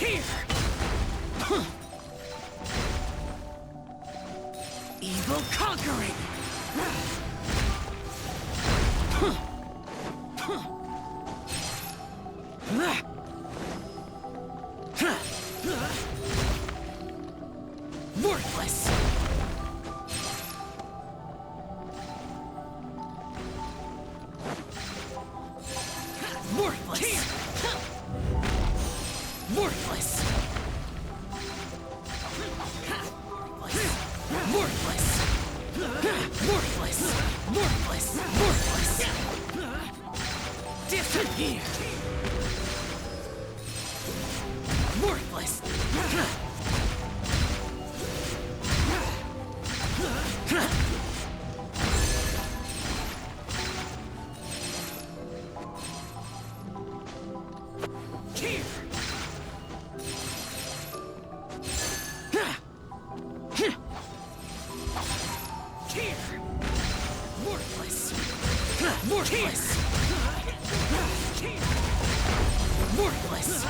Here! Evil conquering! Worthless! Worthless! Worthless! Worthless! Worthless! Worthless! Worthless! Disappear! Worthless! Here! Here! Worthless! Worthless! Worthless! Worthless!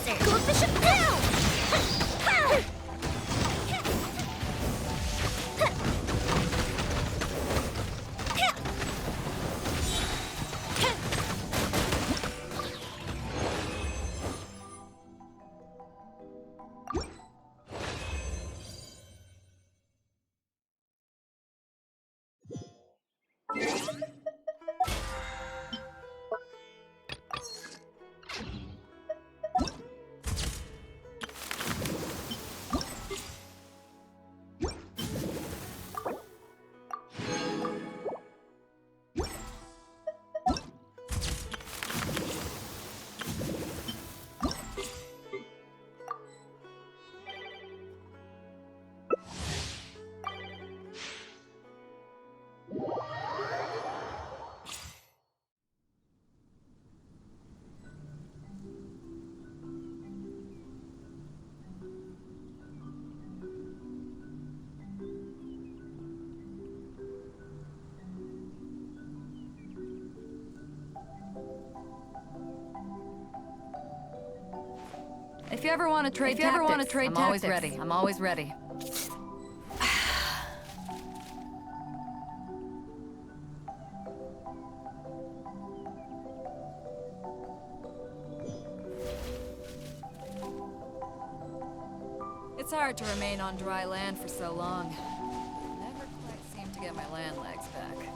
desert. Goldfish of down! If you ever want to trade tactics, I'm always ready. I'm always ready. It's hard to remain on dry land for so long. Never quite seem to get my land legs back.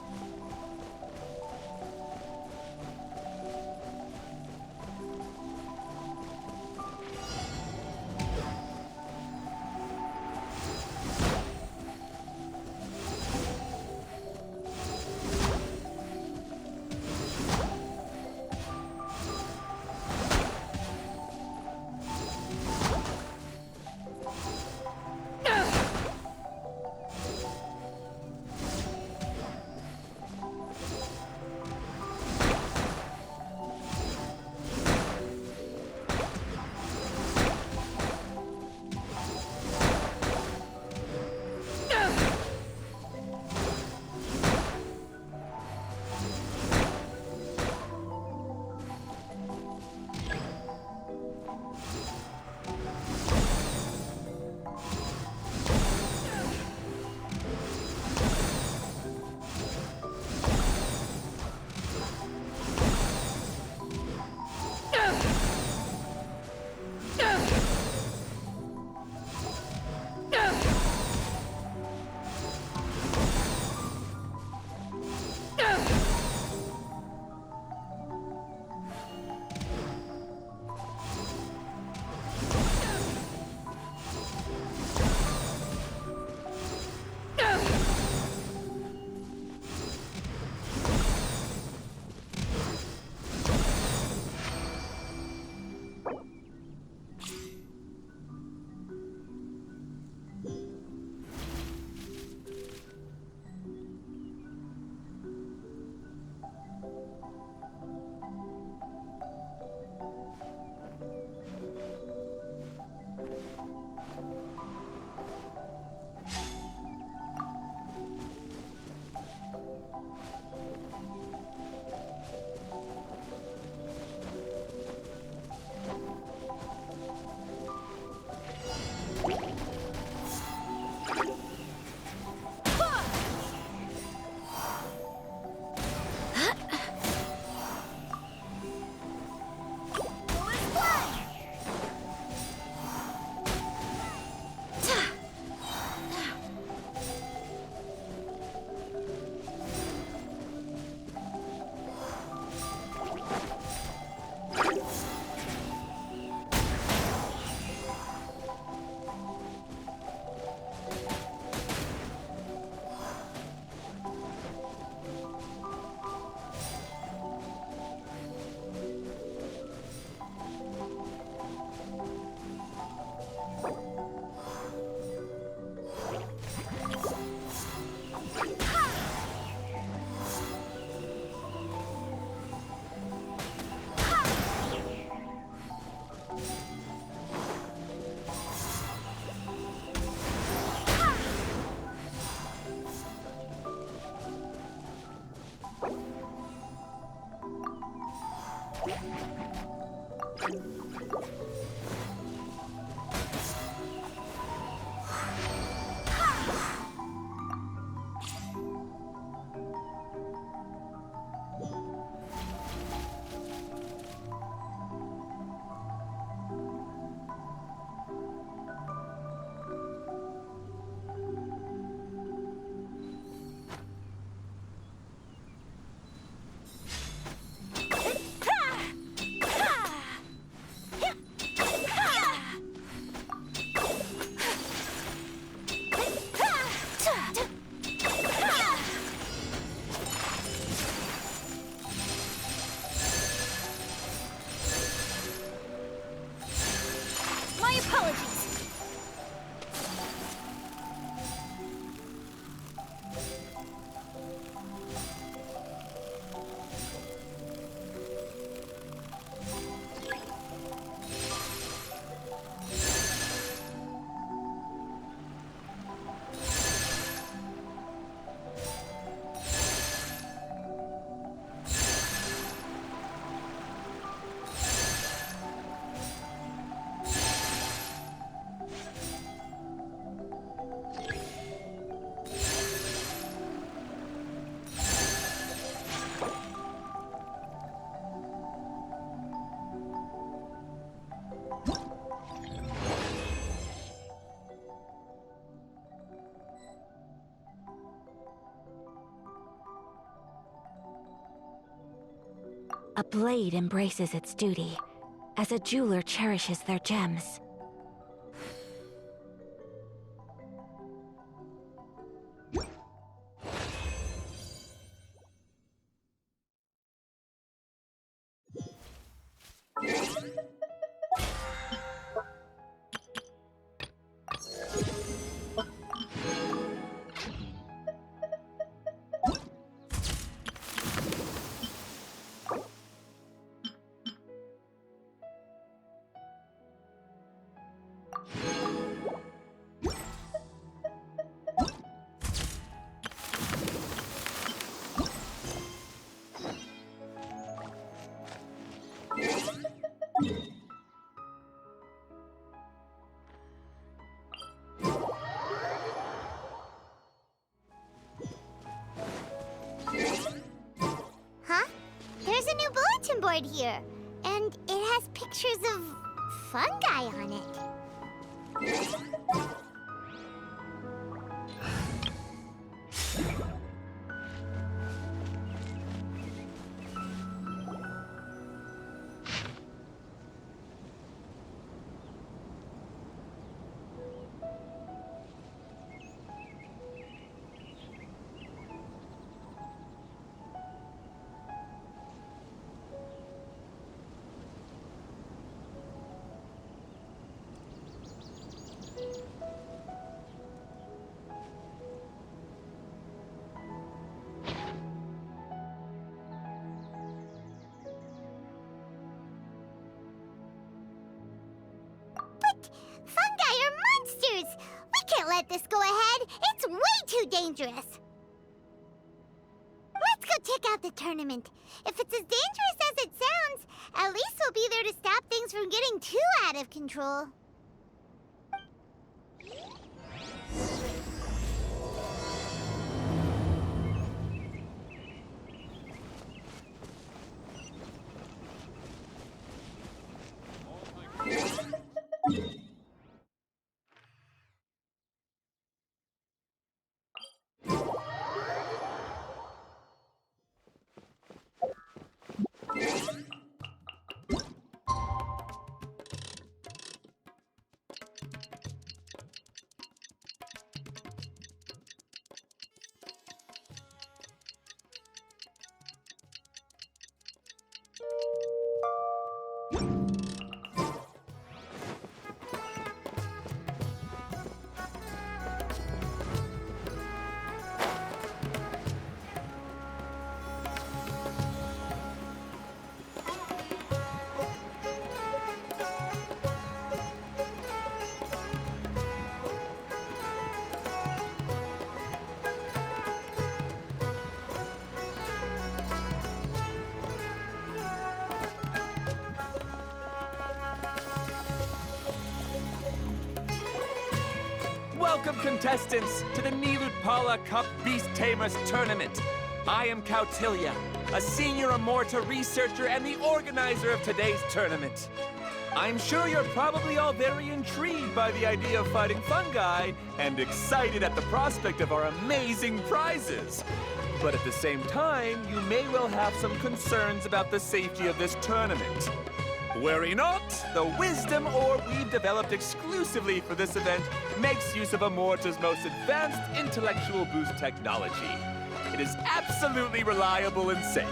My apologies. A blade embraces its duty, as a jeweler cherishes their gems. Huh? There's a new bulletin board here, and it has pictures of fungi on it. But fungi are monsters! We can't let this go ahead! It's way too dangerous! Let's go check out the tournament. If it's as dangerous as it sounds, at least we'll be there to stop things from getting too out of control. Welcome, contestants, to the Nilutpala Cup Beast Tamers Tournament. I am Cautilia, a senior Amorta researcher and the organizer of today's tournament. I'm sure you're probably all very intrigued by the idea of fighting fungi and excited at the prospect of our amazing prizes. But at the same time, you may well have some concerns about the safety of this tournament. Worry not, the wisdom orb we've developed exclusively for this event makes use of Amorta's most advanced intellectual boost technology. It is absolutely reliable and safe.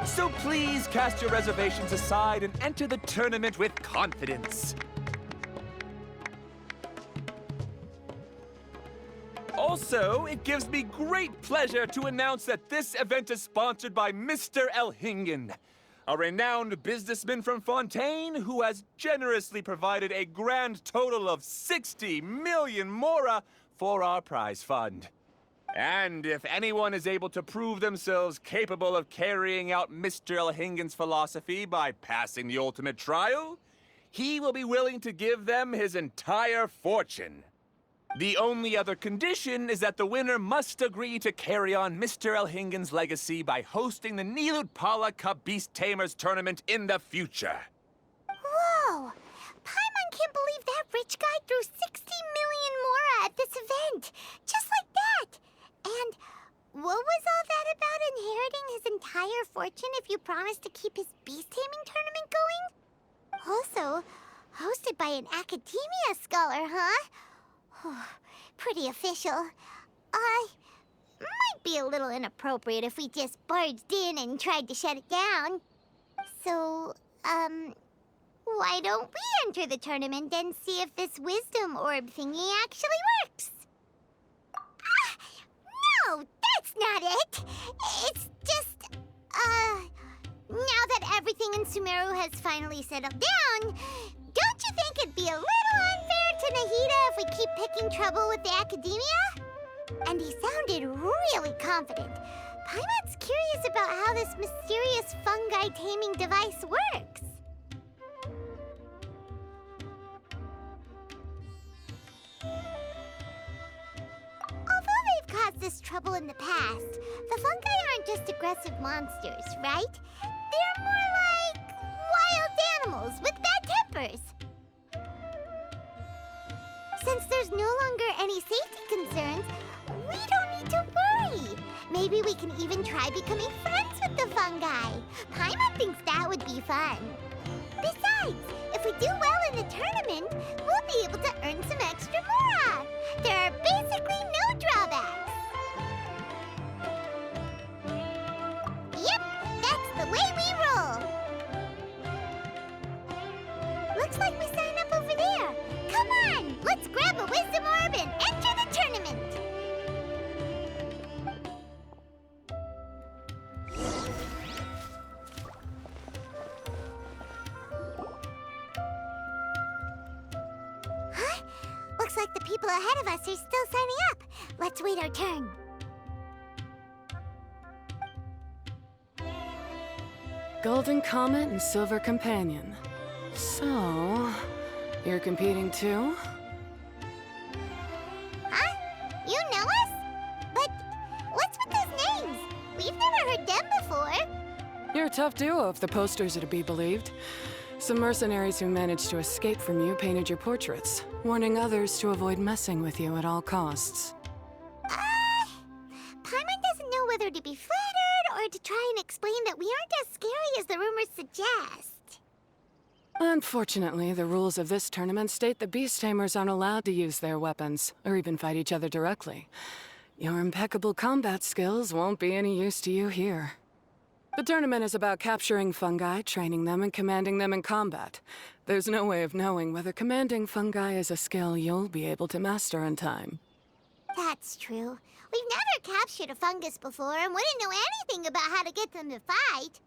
So please cast your reservations aside and enter the tournament with confidence. Also, it gives me great pleasure to announce that this event is sponsored by Mr. Elhingen, a renowned businessman from Fontaine who has generously provided a grand total of 60 million mora for our prize fund. And if anyone is able to prove themselves capable of carrying out Mr. Elhingen's philosophy by passing the ultimate trial, he will be willing to give them his entire fortune. The only other condition is that the winner must agree to carry on Mr. Elhingen's legacy by hosting the Nilutpala Cup Beast Tamers tournament in the future. Whoa! Paimon can't believe that rich guy threw 60 million mora at this event. Just like that. And what was all that about inheriting his entire fortune if you promised to keep his beast taming tournament going? Also, hosted by an academia scholar, huh? Pretty official. Might be a little inappropriate if we just barged in and tried to shut it down. So, why don't we enter the tournament and see if this wisdom orb thingy actually works? No, that's not it! It's just, now that everything in Sumeru has finally settled down, don't you think it'd be a little unfair to Nahida if we keep picking trouble with the academia? And he sounded really confident. Paimon's curious about how this mysterious fungi taming device works. Although they've caused this trouble in the past, the fungi aren't just aggressive monsters, right? They're more like wild animals with bad tempers. Since there's no longer any safety concerns, we don't need to worry. Maybe we can even try becoming friends with the fungi. Paimon thinks that would be fun. Besides, if we do well in the tournament, we'll be able to earn some extra mora. There are basically no drawbacks. Yep, that's the way we roll. Looks like we sign up over there. Come on, let's grab a wisdom orb and enter the tournament. Huh? Looks like the people ahead of us are still signing up. Let's wait our turn. Golden Comet and Silver Companion. So, you're competing too? Huh? You know us? But what's with those names? We've never heard them before. You're a tough duo if the posters are to be believed. Some mercenaries who managed to escape from you painted your portraits, warning others to avoid messing with you at all costs. Paimon doesn't know whether to be flattered or to try and explain that we aren't as scary as the rumors suggest. Unfortunately, the rules of this tournament state the Beast Tamers aren't allowed to use their weapons, or even fight each other directly. Your impeccable combat skills won't be any use to you here. The tournament is about capturing fungi, training them, and commanding them in combat. There's no way of knowing whether commanding fungi is a skill you'll be able to master in time. That's true. We've never captured a fungus before and wouldn't know anything about how to get them to fight.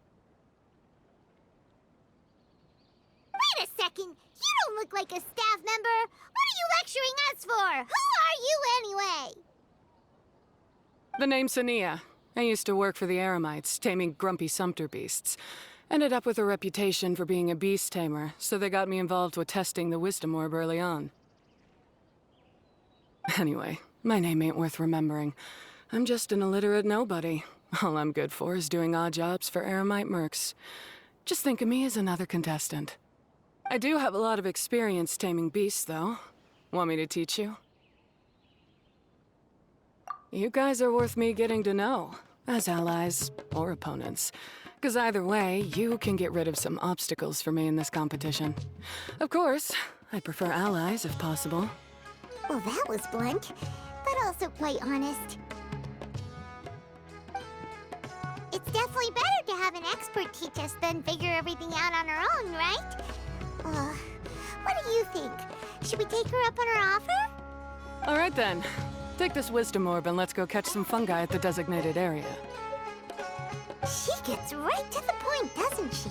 Wait a second! You don't look like a staff member! What are you lecturing us for? Who are you anyway? The name's Sania. I used to work for the Eremites, taming grumpy sumpter beasts. Ended up with a reputation for being a beast tamer, so they got me involved with testing the wisdom orb early on. Anyway, my name ain't worth remembering. I'm just an illiterate nobody. All I'm good for is doing odd jobs for Eremite mercs. Just think of me as another contestant. I do have a lot of experience taming beasts, though. Want me to teach you? You guys are worth me getting to know, as allies or opponents. Because either way, you can get rid of some obstacles for me in this competition. Of course, I prefer allies if possible. Well, that was blunt, but also quite honest. It's definitely better to have an expert teach us than figure everything out on our own, right? What do you think? Should we take her up on her offer? All right then. Take this wisdom orb and let's go catch some fungi at the designated area. She gets right to the point, doesn't she?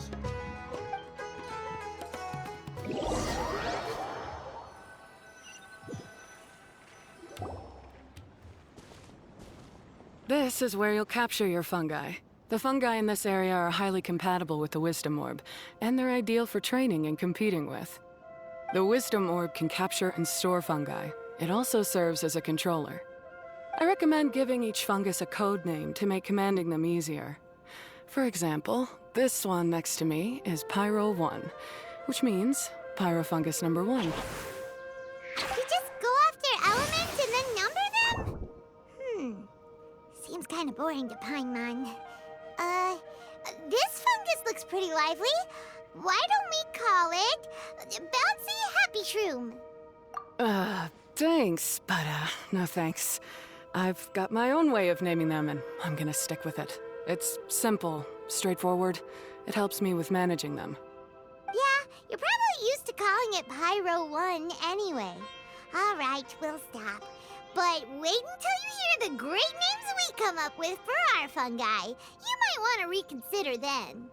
This is where you'll capture your fungi. The fungi in this area are highly compatible with the wisdom orb, and they're ideal for training and competing with. The wisdom orb can capture and store fungi. It also serves as a controller. I recommend giving each fungus a code name to make commanding them easier. For example, this one next to me is Pyro 1, which means Pyrofungus number 1. You just go off their elements and then number them? Seems kind of boring to Paimon. This fungus looks pretty lively. Why don't we call it Bouncy Happy Shroom? Thanks, but no thanks. I've got my own way of naming them, and I'm gonna stick with it. It's simple, straightforward. It helps me with managing them. Yeah, you're probably used to calling it Pyro 1 anyway. All right, we'll stop. But wait until you hear the great names we come up with for our fungi. You might want to reconsider then.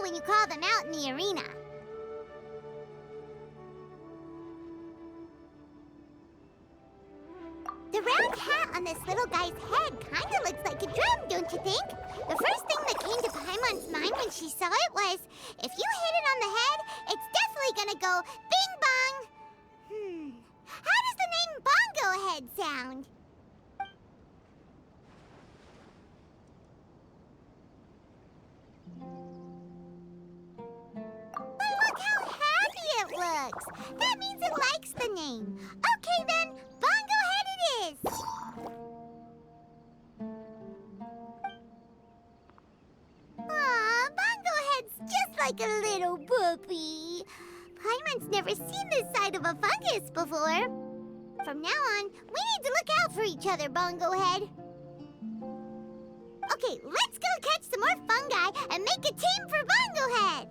when you call them out in the arena. The round hat on this little guy's head kinda looks like a drum, don't you think? The first thing that came to Paimon's mind when she saw it was, if you hit it on the head, it's definitely gonna go bing bong. How does the name Bongo Head sound? But look how happy it looks! That means it likes the name. Okay then, Bongo Head it is! Aw, Bongo Head's just like a little puppy. Paimon's never seen this side of a fungus before. From now on, we need to look out for each other, Bongo Head. Okay, let's go catch some more fungi and make a team for Bongo Head.